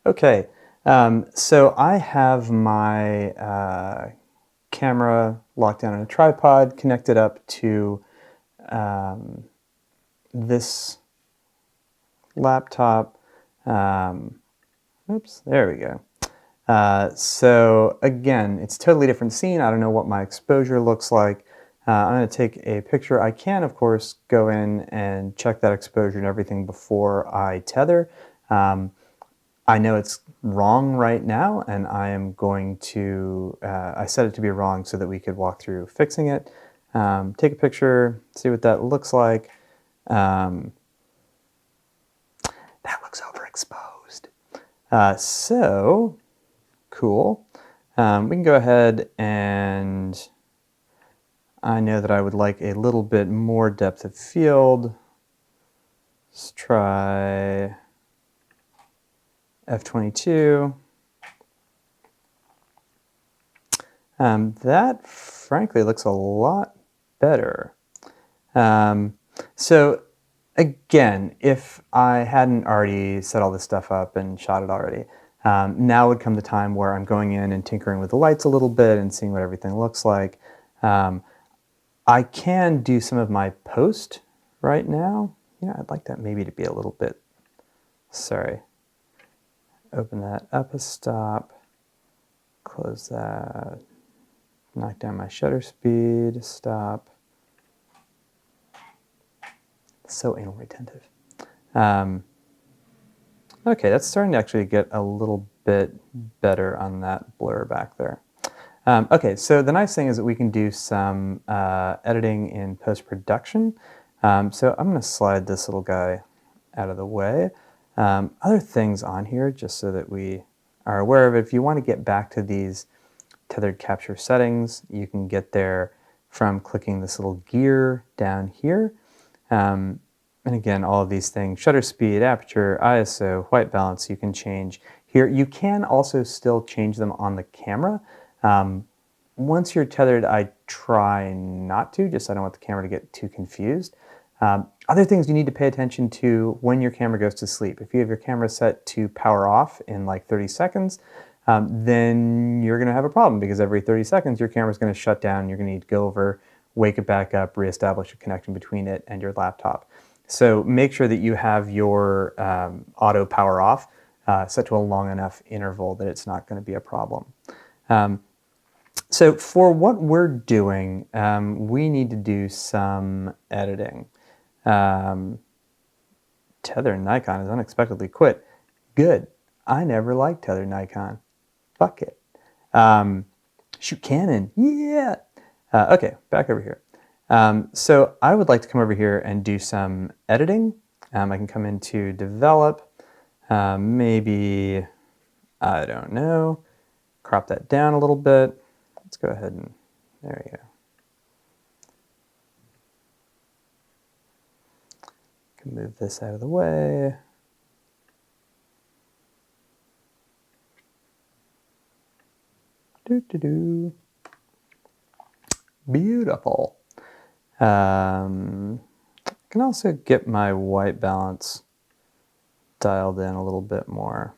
Okay, so I have my camera locked down on a tripod, connected up to this laptop. Oops, there we go. So again, it's a totally different scene. I don't know what my exposure looks like. I'm going to take a picture. I can, of course, go in and check that exposure and everything before I tether. I know it's wrong right now, and I am going to, I set it to be wrong so that we could walk through fixing it. Take a picture, see what that looks like. That looks overexposed. So, cool. We can go ahead and I know that I would like a little bit more depth of field. Let's try F22. That frankly looks a lot better. So again, if I hadn't already set all this stuff up and shot it already, now would come the time where I'm going in and tinkering with the lights a little bit and seeing what everything looks like. I can do some of my post right now. You know, I'd like that maybe to be a little bit, sorry, open that up a stop, close that, knock down my shutter speed, stop. So anal retentive. Okay, that's starting to actually get a little bit better on that blur back there. Okay, so the nice thing is that we can do some editing in post-production. So I'm going to slide this little guy out of the way. Other things on here, just so that we are aware of it, if you want to get back to these tethered capture settings, you can get there from clicking this little gear down here. And again, all of these things, shutter speed, aperture, ISO, white balance, you can change here. You can also still change them on the camera. Once you're tethered, I try not to, just I don't want the camera to get too confused. Other things you need to pay attention to when your camera goes to sleep. If you have your camera set to power off in like 30 seconds, then you're going to have a problem because every 30 seconds your camera's going to shut down. You're going to need to go over, wake it back up, reestablish a connection between it and your laptop. So make sure that you have your auto power off set to a long enough interval that it's not going to be a problem. So for what we're doing, we need to do some editing. Tether Nikon has unexpectedly quit. Good. I never liked Tether Nikon. Fuck it. Shoot Canon. Yeah. Okay, back over here. So I would like to come over here and do some editing. I can come into develop, maybe, I don't know, crop that down a little bit. Let's go ahead and, there we go. Can move this out of the way. Beautiful. I can also get my white balance dialed in a little bit more.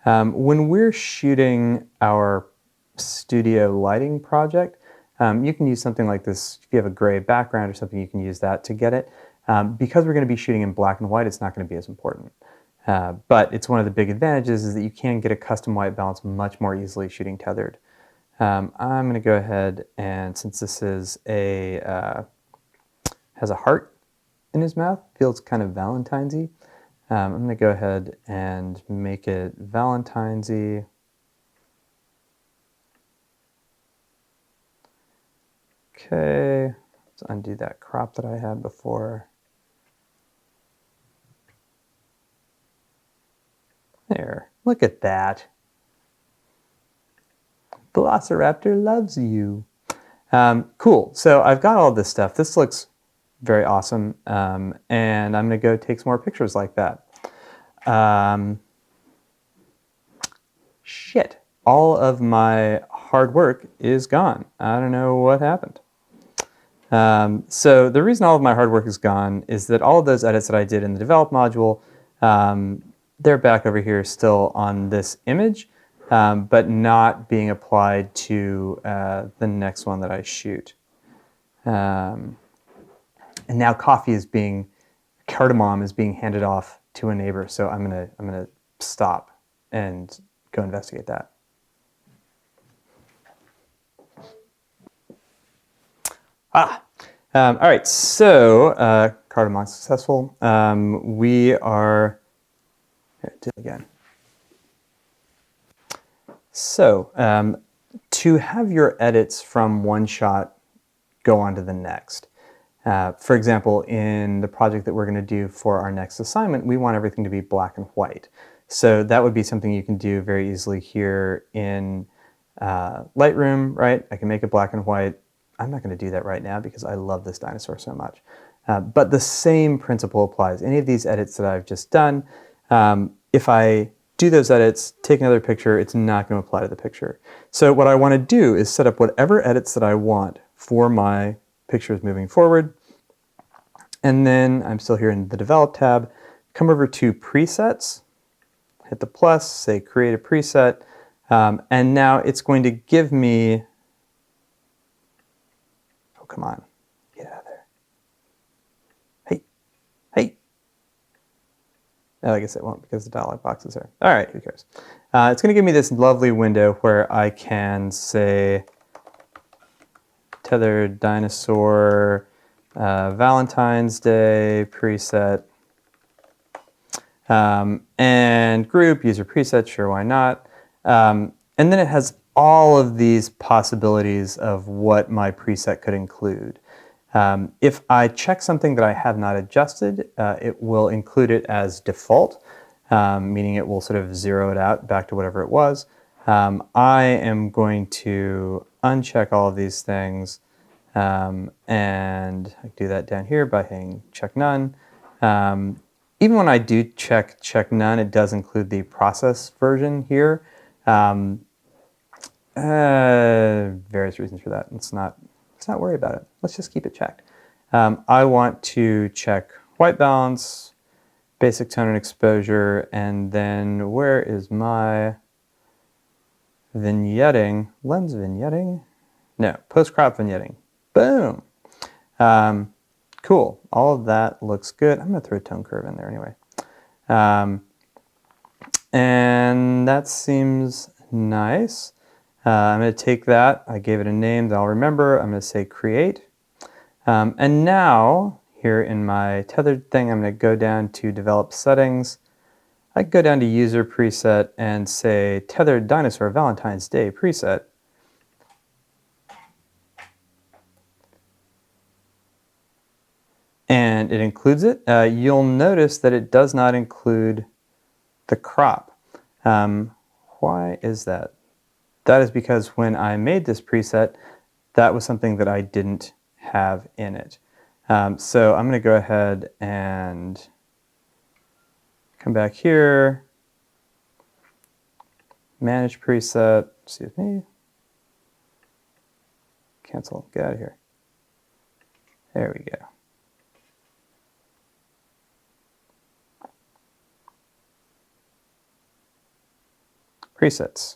When we're shooting our studio lighting project, you can use something like this. If you have a gray background or something, you can use that to get it. Because we're going to be shooting in black and white, it's not going to be as important. But it's one of the big advantages is that you can get a custom white balance much more easily shooting tethered. I'm going to go ahead and, since this is a has a heart in his mouth, feels kind of Valentine's-y. I'm going to go ahead and make it Valentine's-y. Okay, let's undo that crop that I had before. There, look at that. Velociraptor loves you. Cool, so I've got all this stuff. This looks very awesome, and I'm going to go take some more pictures like that. Shit, all of my hard work is gone. I don't know what happened. So the reason all of my hard work is gone is that all of those edits that I did in the develop module, they're back over here still on this image, but not being applied to the next one that I shoot. And now cardamom is being handed off to a neighbor, so I'm gonna stop and go investigate that. All right, so cardamom successful. We are, here, do it again. So to have your edits from one shot go on to the next. For example, in the project that we're going to do for our next assignment, we want everything to be black and white. So that would be something you can do very easily here in Lightroom, right? I can make it black and white. I'm not going to do that right now because I love this dinosaur so much. But the same principle applies. Any of these edits that I've just done, if I do those edits, take another picture, it's not going to apply to the picture. So what I want to do is set up whatever edits that I want for my pictures moving forward. And then I'm still here in the Develop tab. Come over to Presets, hit the plus, say Create a Preset, and now it's going to give me, oh, come on, get out of there. Hey, hey. Oh, I guess it won't because the dialog box is there. All right, who cares? It's going to give me this lovely window where I can say tethered dinosaur Valentine's Day preset and group user preset, sure, why not? And then it has all of these possibilities of what my preset could include. If I check something that I have not adjusted, it will include it as default, meaning it will sort of zero it out back to whatever it was. I am going to uncheck all of these things, and I can do that down here by hitting check none. Even when I do check none, it does include the process version here. Various reasons for that. Let's not worry about it. Let's just keep it checked. I want to check white balance, basic tone and exposure, and then where is my vignetting? Lens vignetting? No, post-crop vignetting. Boom. Cool. All of that looks good. I'm going to throw a tone curve in there anyway. And that seems nice. I'm going to take that. I gave it a name that I'll remember. I'm going to say create. And now, here in my tethered thing, I'm going to go down to develop settings. I can go down to user preset and say tethered dinosaur Valentine's Day preset. And it includes it. You'll notice that it does not include the crop. Why is that? That is because when I made this preset, that was something that I didn't have in it. So I'm going to go ahead and come back here, manage preset, excuse me, cancel, get out of here. There we go. Presets.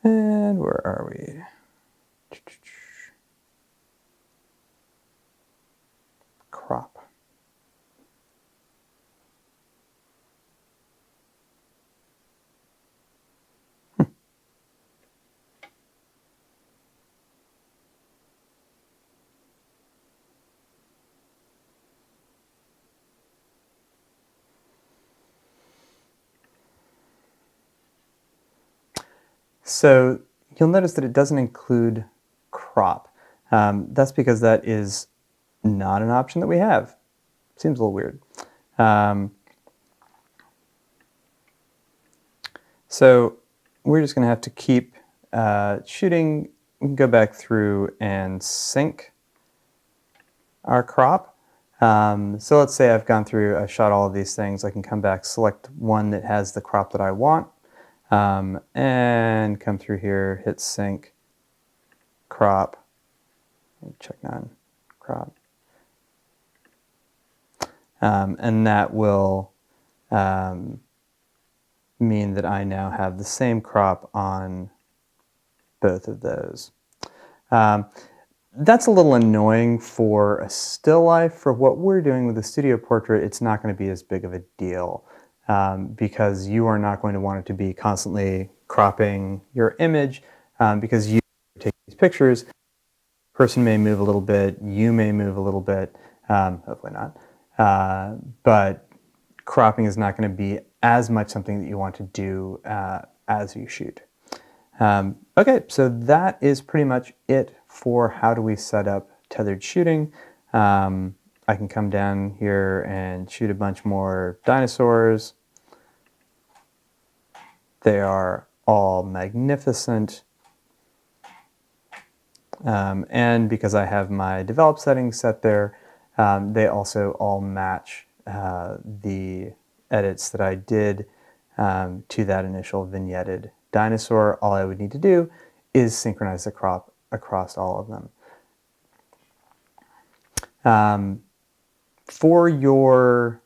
And where are we? Crop. So you'll notice that it doesn't include crop. That's because that is not an option that we have. Seems a little weird. So we're just going to have to keep shooting. We can go back through and sync our crop. So let's say I've gone through, I've shot all of these things. I can come back, select one that has the crop that I want. and come through here, hit sync, crop, check none, crop. And that will mean that I now have the same crop on both of those. That's a little annoying for a still life. For what we're doing with the studio portrait, it's not going to be as big of a deal because you are not going to want it to be constantly cropping your image because you take these pictures. Person may move a little bit, you may move a little bit, hopefully not, but cropping is not going to be as much something that you want to do as you shoot. Okay, so that is pretty much it for how do we set up tethered shooting. I can come down here and shoot a bunch more dinosaurs. They are all magnificent. And because I have my develop settings set there, they also all match the edits that I did to that initial vignetted dinosaur. All I would need to do is synchronize the crop across all of them. For your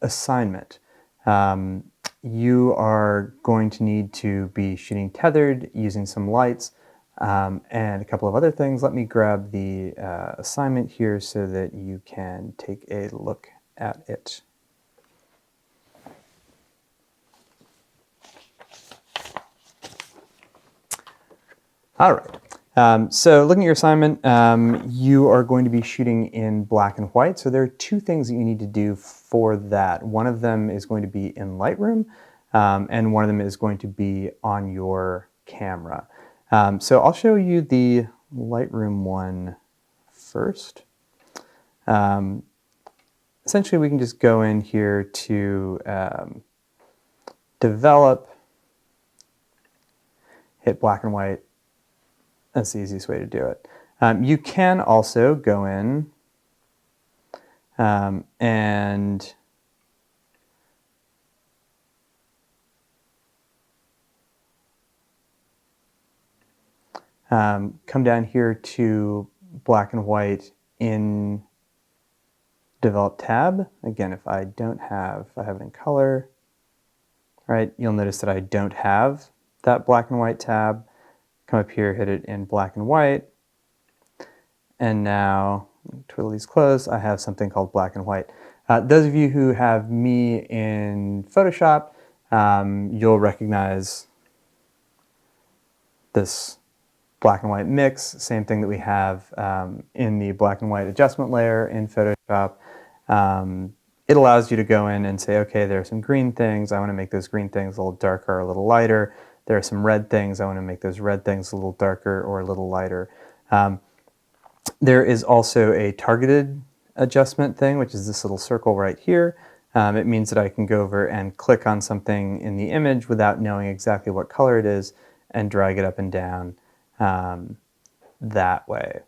assignment, you are going to need to be shooting tethered using some lights and a couple of other things. Let me grab the assignment here so that you can take a look at it. All right, so looking at your assignment, you are going to be shooting in black and white. So there are two things that you need to do for that. One of them is going to be in Lightroom, and one of them is going to be on your camera. So I'll show you the Lightroom one first. Essentially, we can just go in here to develop, hit black and white. That's the easiest way to do it. You can also go in and come down here to black and white in develop tab. Again, if I have it in color, right, you'll notice that I don't have that black and white tab. Come up here, hit it in black and white, and now, twiddle these closed, I have something called black and white. Those of you who have me in Photoshop, you'll recognize this black and white mix, same thing that we have in the black and white adjustment layer in Photoshop. It allows you to go in and say, okay, there are some green things, I want to make those green things a little darker or a little lighter. There are some red things, I want to make those red things a little darker or a little lighter. There is also a targeted adjustment thing, which is this little circle right here. It means that I can go over and click on something in the image without knowing exactly what color it is and drag it up and down that way.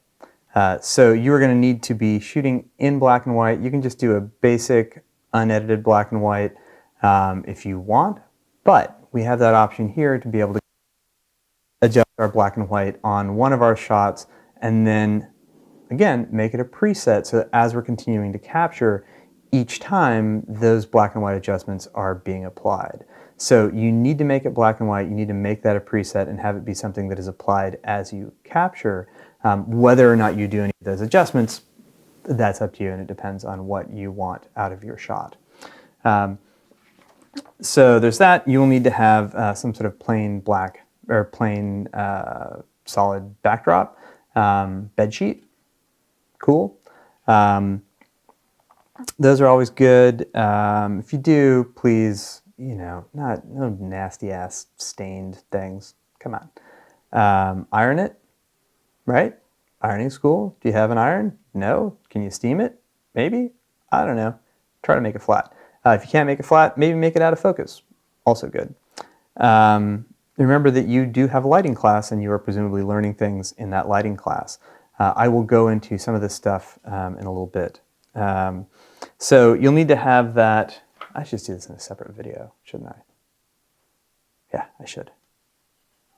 So you are going to need to be shooting in black and white. You can just do a basic unedited black and white if you want, but we have that option here to be able to adjust our black and white on one of our shots and then, again, make it a preset so that as we're continuing to capture, each time those black and white adjustments are being applied. So you need to make it black and white, you need to make that a preset and have it be something that is applied as you capture. Whether or not you do any of those adjustments, that's up to you and it depends on what you want out of your shot. So there's that. You will need to have some sort of plain black or plain solid backdrop, bed sheet, cool. Those are always good. If you do, please, no nasty ass stained things. Come on. Iron it, right? Ironing's cool. Do you have an iron? No. Can you steam it? Maybe. I don't know. Try to make it flat. If you can't make it flat, maybe make it out of focus. Also good. Remember that you do have a lighting class and you are presumably learning things in that lighting class. I will go into some of this stuff in a little bit. So you'll need to have that. I should just do this in a separate video, shouldn't I? Yeah, I should.